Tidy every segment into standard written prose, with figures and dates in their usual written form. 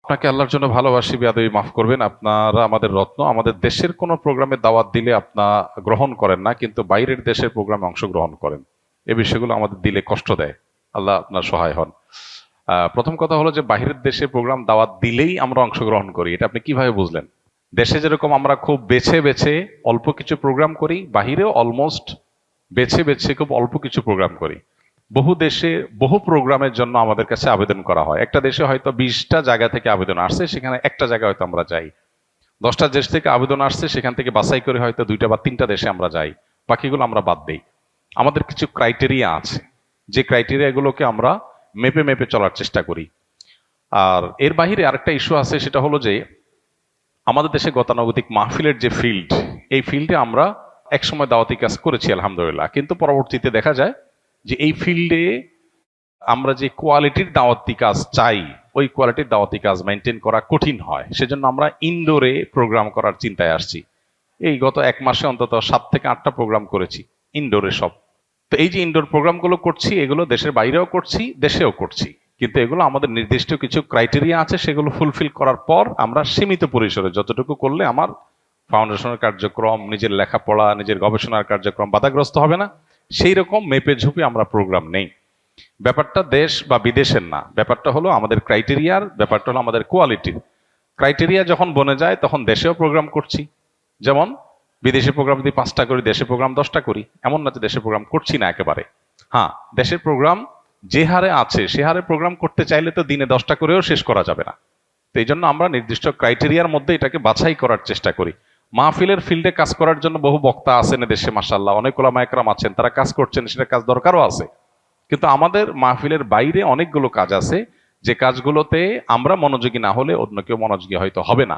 আপনাকে আল্লাহর জন্য ভালোবাসি, বেয়াদবি মাফ করবেন। আপনারা আমাদের রত্ন। আমাদের দেশের কোনো প্রোগ্রামে দাওয়াত দিলে আপনারা গ্রহণ করেন না, কিন্তু বাইরের দেশের প্রোগ্রামে অংশগ্রহণ করেন। এই বিষয়গুলো আমাদের দিলে কষ্ট দেয়। আল্লাহ আপনার সহায় হন। প্রথম কথা হলো যে বাইরের দেশে প্রোগ্রাম দাওয়াত দিলেই আমরা অংশগ্রহণ করি, এটা আপনি কিভাবে বুঝলেন? দেশে যেরকম আমরা খুব বেছে বেছে অল্প কিছু প্রোগ্রাম করি, বাহিরেও অলমোস্ট বেছে বেছে খুব অল্প কিছু প্রোগ্রাম করি। বহু দেশে বহু প্রোগ্রামের জন্য আমাদের কাছে আবেদন করা হয়। একটা দেশে হয়তো 20টা জায়গা থেকে আবেদন আসছে, সেখানে একটা জায়গায় হয়তো আমরা যাই। 10টা দেশ থেকে আবেদন আসছে, সেখান থেকে বাছাই করে হয়তো 2টা বা 3টা দেশে আমরা যাই, বাকিগুলো আমরা বাদ দেই। আমাদের কিছু ক্রাইটেরিয়া আছে, যে ক্রাইটেরিয়াগুলোকে আমরা মেপে মেপে চলার চেষ্টা করি। আর এর বাহিরে আরেকটা ইস্যু আছে, সেটা হলো যে আমাদের দেশে গতানুগতিক মাহফিলের যে ফিল্ড, এই ফিল্ডে আমরা একসময় দাওয়াতি কাজ করেছি আলহামদুলিল্লাহ, কিন্তু পরবর্তীতে দেখা যায় যে এই ফিল্ডে আমরা যে কোয়ালিটির দাওয়াতি কাজ চাই, ওই কোয়ালিটির দাওয়াতি কাজ মেনটেন করা কঠিন হয়। সেজন্য আমরা ইনডোরে প্রোগ্রাম করার চিন্তায় আসছি। এই গত 1 মাসে অন্তত 7 থেকে 8টা প্রোগ্রাম করেছি ইনডোরে সব। তো এই যে ইনডোর প্রোগ্রামগুলো করছি, এগুলো দেশের বাইরেও করছি, দেশেও করছি, কিন্তু এগুলো আমাদের নির্দিষ্ট কিছু ক্রাইটেরিয়া আছে, সেগুলো ফুলফিল করার পর আমরা সীমিত পরিসরে যতটুকু করলে আমার ফাউন্ডেশনের কার্যক্রম, নিজের লেখাপড়া, নিজের গবেষণার কার্যক্রম বাধাগ্রস্ত হবে না, সেই রকম মেপে ঝুপে আমরা প্রোগ্রাম নেই। ব্যাপারটা দেশ বা বিদেশের না, ব্যাপারটা হলো আমাদের ক্রাইটেরিয়ার, ব্যাপারটা হলো আমাদের কোয়ালিটির। ক্রাইটেরিয়া যখন বনে যায় তখন দেশেও প্রোগ্রাম করছি। যেমন বিদেশি প্রোগ্রাম যদি 5টা করি, দেশে প্রোগ্রাম 10টা করি, এমন না যে দেশের প্রোগ্রাম করছি না একেবারে। হ্যাঁ, দেশের প্রোগ্রাম যে হারে আছে সে হারে প্রোগ্রাম করতে চাইলে তো দিনে 10টা করেও শেষ করা যাবে না। তো এই জন্য আমরা নির্দিষ্ট ক্রাইটেরিয়ার মধ্যে এটাকে বাছাই করার চেষ্টা করি। মাহফিলের ফিল্ডে কাজ করার জন্য বহু বক্তা আছেন দেশে, মাশাআল্লাহ, অনেক ওলামা একরাম আছেন, তারা কাজ করছেন, সেটা কাজ দরকারও আছে। কিন্তু আমাদের মাহফিলের বাইরে অনেকগুলো কাজ আছে, যে কাজগুলোতে আমরা মনোযোগী না হলে অন্য কেউ মনোযোগী হয়তো হবে না।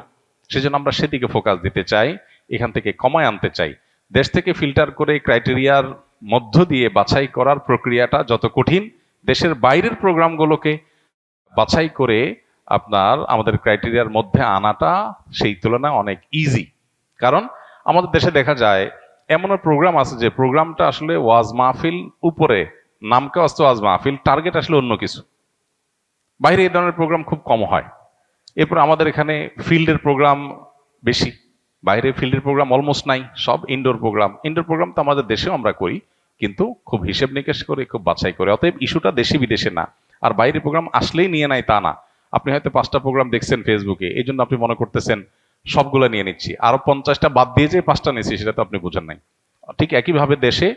সেজন্য আমরা সেদিকে ফোকাস দিতে চাই, এখান থেকে কমায় আনতে চাই। দেশ থেকে ফিল্টার করে ক্রাইটেরিয়ার মধ্য দিয়ে বাছাই করার প্রক্রিয়াটা যত কঠিন, দেশের বাইরের প্রোগ্রামগুলোকে বাছাই করে আপনার আমাদের ক্রাইটেরিয়ার মধ্যে আনাটা সেই তুলনায় অনেক ইজি। কারণ আমাদের দেশে দেখা যায় এমন প্রোগ্রাম আছে যে প্রোগ্রামটা আসলে ওয়াজ মাহফিল উপরে, নামকে আসতে ওয়াজ মাহফিল, টার্গেট আসলে অন্য কিছু। বাইরে এই ধরনের প্রোগ্রাম খুব কম হয়। এরপর আমাদের এখানে ফিল্ডের প্রোগ্রাম বেশি, বাইরে ফিল্ডের প্রোগ্রাম অলমোস্ট নাই, সব ইনডোর প্রোগ্রাম। ইনডোর প্রোগ্রাম তো আমাদের দেশেও আমরা করি, কিন্তু খুব হিসেব নিকেশ করে, খুব বাছাই করে। অতএব ইস্যুটা দেশি বিদেশে না। আর বাইরে প্রোগ্রাম আসলেই নিয়ে নাই তা না। আপনি হয়তো 5টা প্রোগ্রাম দেখছেন ফেসবুকে, এই জন্য আপনি মনে করতেছেন সবগুলো নিয়ে নিচ্ছি, আরো 50টা বাদ দিয়ে যে 5টা নিচ্ছি, সেটা তো আপনি বুঝেন নাই। ঠিক একইভাবে দেশে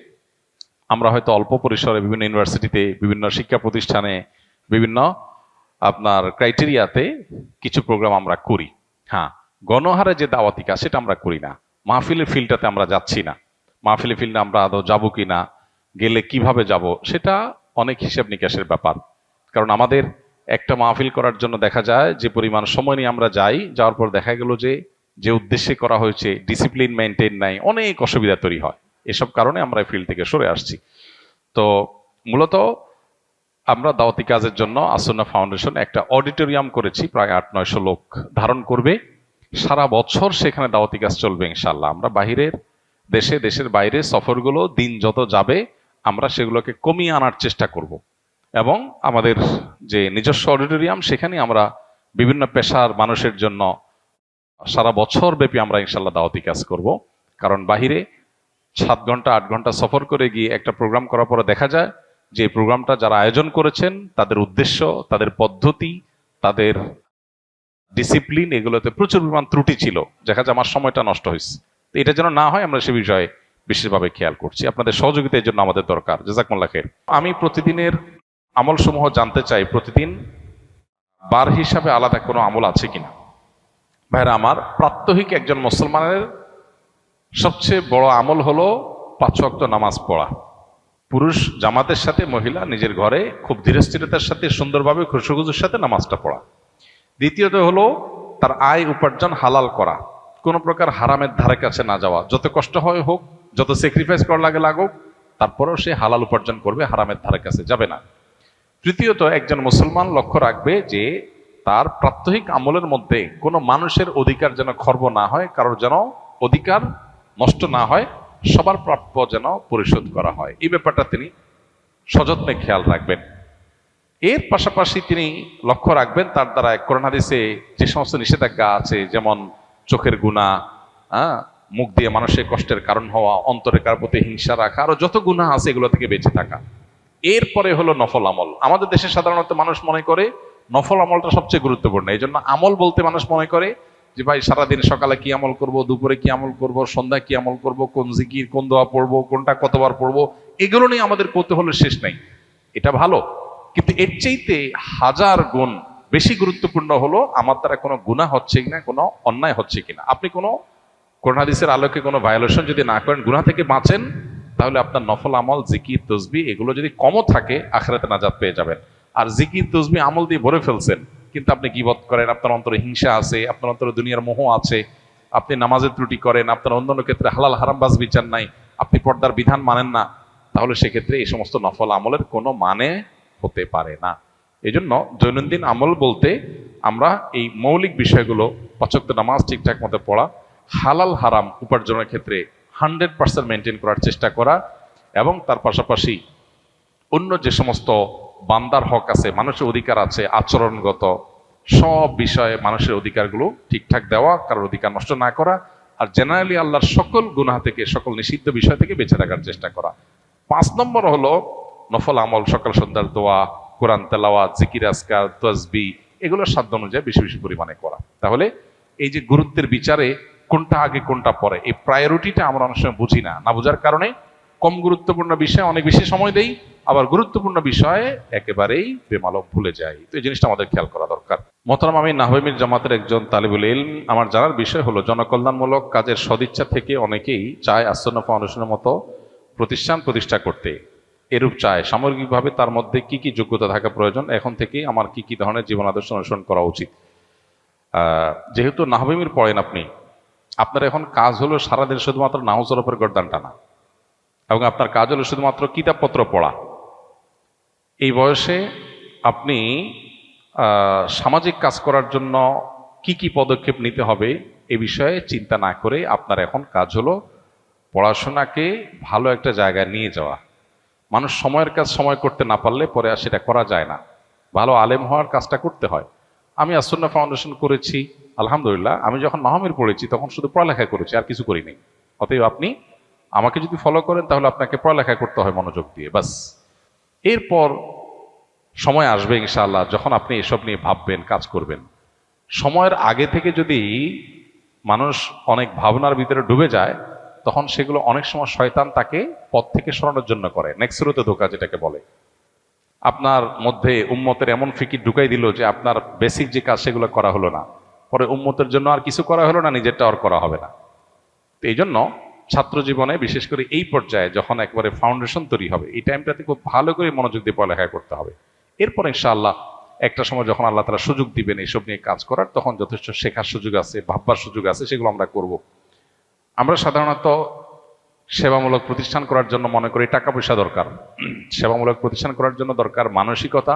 আমরা হয়তো অল্প পরিসরে বিভিন্ন ইউনিভার্সিটিতে, বিভিন্ন শিক্ষা প্রতিষ্ঠানে, বিভিন্ন আপনার ক্রাইটেরিয়াতে কিছু প্রোগ্রাম আমরা করি। হ্যাঁ, গণহারে যে দাওয়াতি কাজ সেটা আমরা করি না। মাহফিলের ফিল্ডটাতে আমরা যাচ্ছি না। মাহফিলের ফিল্ডে আমরা আদৌ যাবো কিনা, গেলে কিভাবে যাব, সেটা অনেক হিসাব নিকাশের ব্যাপার। কারণ আমাদের একটা মাহফিল করার জন্য দেখা যায় যে পরিমাণ সময় নিয়ে আমরা যাই, যাওয়ার পর দেখা গেল যে যে উদ্দেশ্যে করা হয়েছে ডিসিপ্লিন মেনটেন নাই, অনেক অসুবিধা তৈরি হয়। এসব কারণে আমরা ফিল্ড থেকে সরে আসছি। তো মূলত আমরা দাওয়াতি কাজের জন্য আসুন্নাহ ফাউন্ডেশন একটা অডিটোরিয়াম করেছি, প্রায় 800-900 লোক ধারণ করবে। সারা বছর সেখানে দাওয়াতি কাজ চলবে ইনশাল্লাহ। আমরা বাহিরের দেশে, দেশের বাইরে সফরগুলো দিন যত যাবে আমরা সেগুলোকে কমিয়ে আনার চেষ্টা করব। এবং আমাদের যে নিজস্ব অডিটোরিয়াম, সেখানে আমরা বিভিন্ন পেশার মানুষের জন্য সারা বছর ব্যাপী আমরা ইনশাল্লাহ দাওয়াতি কাজ করব। কারণ বাহিরে 7 ঘন্টা 8 ঘন্টা সফর করে গিয়ে একটা প্রোগ্রাম করার পরে দেখা যায় যে প্রোগ্রামটা যারা আয়োজন করেছেন তাদের উদ্দেশ্য, তাদের পদ্ধতি, তাদের ডিসিপ্লিন, এগুলোতে প্রচুর পরিমাণ ত্রুটি ছিল, দেখা যায় আমার সময়টা নষ্ট হয়েছে। তো এটা যেন না হয় আমরা সে বিষয়ে বিশেষভাবে খেয়াল করছি। আপনাদের সহযোগিতা এর জন্য আমাদের দরকার। জাযাকুমুল্লাহ খাইর। আমি প্রতিদিনের আমল সমূহ জানতে চাই, প্রতিদিন বার হিসাবে আলাদা কোনো আমল আছে কিনা। ভাইরা আমার, প্রাত্যহিক একজন মুসলমানের সবচেয়ে বড় আমল হলো 5 ওয়াক্ত নামাজ পড়া। পুরুষ জামাতের সাথে, মহিলা নিজের ঘরে খুব ধীরস্থিরতার সাথে সুন্দরভাবে খুশুখুজুর সাথে নামাজটা পড়া। দ্বিতীয়ত হলো তার আয় উপার্জন হালাল করা, কোনো প্রকার হারামের ধারে কাছে না যাওয়া। যত কষ্ট হয় হোক, যত স্যাক্রিফাইস করা লাগে লাগুক, তারপরেও সে হালাল উপার্জন করবে, হারামের ধারে কাছে যাবে না। তৃতীয়ত একজন মুসলমান লক্ষ্য রাখবে যে তার প্রাত্যহিক আমলের মধ্যে কোনো মানুষের অধিকার যেন খর্ব না হয়, কারোর যেন অধিকার নষ্ট না হয়, সবার প্রাপ্য যেন পরিশোধ করা হয়। এই ব্যাপারটা তিনি সযত্নে খেয়াল রাখবেন। এর পাশাপাশি তিনি লক্ষ্য রাখবেন তার দ্বারা কোরআন হাদিসে যে সমস্ত নিষেধাজ্ঞা আছে, যেমন চোখের গুনাহ, মুখ দিয়ে মানুষের কষ্টের কারণ হওয়া, অন্তরে কার প্রতি হিংসা রাখা, আরো যত গুনাহ আছে এগুলো থেকে বেঁচে থাকা। এরপরে হলো নফল আমল। আমাদের দেশে সাধারণত মানুষ মনে করে নফল আমলটা সবচেয়ে গুরুত্বপূর্ণ। এই জন্য আমল বলতে মানুষ মনে করে যে ভাই সারাদিন সকালে কি আমল করব, দুপুরে কি আমল করব, সন্ধ্যায় কি আমল করব, কোন জিকির, কোন দোয়া পড়বো, কোনটা কতবার পড়বো, এগুলো নিয়ে আমাদের কৌতূহলের শেষ নাই। এটা ভালো, কিন্তু এর চাইতে হাজার গুণ বেশি গুরুত্বপূর্ণ হলো আমার দ্বারা কোনো গুনাহ হচ্ছে কিনা, কোনো অন্যায় হচ্ছে কিনা। আপনি কোনো কোরআন হাদিসের আলোকে কোনো ভায়োলেশন যদি না করেন, গুনাহ থেকে বাঁচেন, তাহলে আপনার নফল আমল, জিকির, তসবিহ এগুলো যদি কমও থাকে, আখিরাতে নাজাত পেয়ে যাবেন। আর জিকির, তসবিহ আমল দিয়ে ভরে ফেলছেন, কিন্তু আপনি গীবত করেন, আপনার অন্তরে হিংসা আছে, আপনার অন্তরে দুনিয়ার মোহ আছে, আপনি নামাজের ত্রুটি করেন, আপনার অন্যান্য ক্ষেত্রে হালাল হারাম বাজ বিচার নাই, আপনি পর্দার বিধান মানেন না, তাহলে সেক্ষেত্রে এই সমস্ত নফল আমলের কোনো মানে হতে পারে না। এই জন্য দৈনন্দিন আমল বলতে আমরা এই মৌলিক বিষয়গুলো, পাঁচ ওয়াক্ত নামাজ ঠিকঠাক মতো পড়া, হালাল হারাম উপার্জনের ক্ষেত্রে 100% মেনটেন করার চেষ্টা করা, এবং তার পাশাপাশি অন্য যে সমস্ত বান্দার হক আছে, মানুষের অধিকার আছে, আচরণগত সব বিষয়ে মানুষের অধিকারগুলো ঠিকঠাক দেওয়া, কারোর অধিকার নষ্ট না করা, আর জেনারেলি আল্লাহর সকল গুনাহ থেকে, সকল নিষিদ্ধ বিষয় থেকে বেঁচে থাকার চেষ্টা করা। 5 নম্বর হলো নফল আমল, সকাল সন্ধ্যার দোয়া, কোরআন তেলাওয়াত, জিকির, আজকার, তাসবিহ এগুলো সাধ্য অনুযায়ী বেশি বেশি পরিমাণে করা। তাহলে এই যে গুরুত্বের বিচারে কোনটা আগে কোনটা পরে, এই প্রায়োরিটিটা আমরা অনেক সময় বুঝি না। না বোঝার কারণে কম গুরুত্বপূর্ণ বিষয়ে অনেক বেশি সময় দেই, আবার গুরুত্বপূর্ণ বিষয়ে একেবারেই বেমালক ভুলে যাই। তো এই জিনিসটা আমাদের খেয়াল করা দরকার। মোহতারাম, আমি নাহওয়ে মির জামাতের একজন তালিবুল ইলম। আমার জানার বিষয় হলো জনকল্যাণমূলক কাজের সদিচ্ছা থেকে অনেকেই চায় আসন্না ফাউন্ডেশনের মতো প্রতিষ্ঠান প্রতিষ্ঠা করতে। এরূপ চায়, সামগ্রিকভাবে তার মধ্যে কি কি যোগ্যতা থাকা প্রয়োজন, এখন থেকে আমার কি কি ধরনের জীবন আদর্শ অনুসরণ করা উচিত। যেহেতু নাহওয়ে মির পড়েন আপনি, আপনার এখন কাজ হলো সারাদিন শুধুমাত্র নাহু সরফের গর্দান টানা, এবং আপনার কাজ হলো শুধুমাত্র কিতাবপত্র পড়া। এই বয়সে আপনি সামাজিক কাজ করার জন্য কি কি পদক্ষেপ নিতে হবে এ বিষয়ে চিন্তা না করে আপনার এখন কাজ হলো পড়াশোনাকে ভালো একটা জায়গায় নিয়ে যাওয়া। মানুষ সময়ের কাজ সময় করতে না পারলে পরে আর সেটা করা যায় না। ভালো আলেম হওয়ার কাজটা করতে হয়। আমি আসন্না ফাউন্ডেশন করেছি, আলহামদুলিল্লাহ। আমি যখন নাহমির পড়েছি তখন শুধু পড়ালেখা করেছি, আর কিছু করিনি। অতএব আপনি আমাকে যদি ফলো করেন তাহলে আপনাকে পড়ালেখা করতে হয় মনোযোগ দিয়ে, বাস। এরপর সময় আসবে ইনশাআল্লাহ যখন আপনি এসব নিয়ে ভাববেন, কাজ করবেন। সময়ের আগে থেকে যদি মানুষ অনেক ভাবনার ভিতরে ডুবে যায়, তখন সেগুলো অনেক সময় শয়তান তাকে পথ থেকে সরানোর জন্য করে, নেক্সরতে ধোঁকা যেটাকে বলে। আপনার মধ্যে উম্মতের এমন ফিকির ঢুকাই দিল যে আপনার বেসিক যে কাজ সেগুলো করা হলো না, পরে উম্মতের জন্য আর কিছু করা হলো না, নিজেরটা আর করা হবে না। তো এই জন্য ছাত্র জীবনে বিশেষ করে এই পর্যায়ে যখন একবারে ফাউন্ডেশন তৈরি হবে, এই টাইমটাতে খুব ভালো করে মনোযোগ দিয়ে পড়ালেখা করতে হবে। এরপর ইনশাআল্লাহ একটা সময় যখন আল্লাহ তাআলা সুযোগ দিবেন এইসব নিয়ে কাজ করার, তখন যথেষ্ট শেখার সুযোগ আছে, ভাববার সুযোগ আছে, সেগুলো আমরা করব। আমরা সাধারণত সেবামূলক প্রতিষ্ঠান করার জন্য মনে করি টাকা পয়সা দরকার। সেবামূলক প্রতিষ্ঠান করার জন্য দরকার মানসিকতা,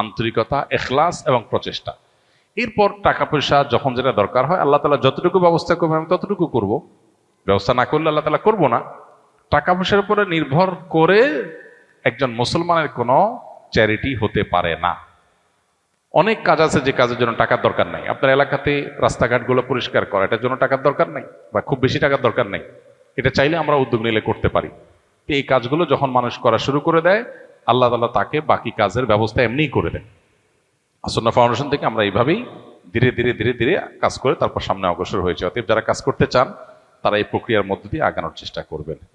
আন্তরিকতা, এখলাস এবং প্রচেষ্টা। এরপর টাকা পয়সা যখন যেটা দরকার হয়, আল্লাহ তাআলা যতটুকু ব্যবস্থা করবে আমি ততটুকু করব। ব্যবস্থা না করলে আল্লাহ তাআলা করবো না। টাকা পয়সার উপরে নির্ভর করে একজন মুসলমানের কোনো চ্যারিটি হতে পারে না। অনেক কাজ আছে যে কাজের জন্য টাকার দরকার নাই। আপনার এলাকাতে রাস্তাঘাটগুলো পরিষ্কার করা, এটার জন্য টাকার দরকার নেই, বা খুব বেশি টাকার দরকার নেই। এটা চাইলে আমরা উদ্যোগ নিলে করতে পারি। এই কাজগুলো যখন মানুষ করা শুরু করে দেয়, আল্লাহ তাআলা তাকে বাকি কাজের ব্যবস্থা এমনিই করে দেয়। আসন্না ফাউন্ডেশন থেকে আমরা এইভাবেই ধীরে ধীরে ধীরে ধীরে কাজ করে তারপর সামনে অগ্রসর হয়েছে। অতএব যারা কাজ করতে চান তারা এই প্রক্রিয়ার মধ্য দিয়ে আগানোর চেষ্টা করবেন।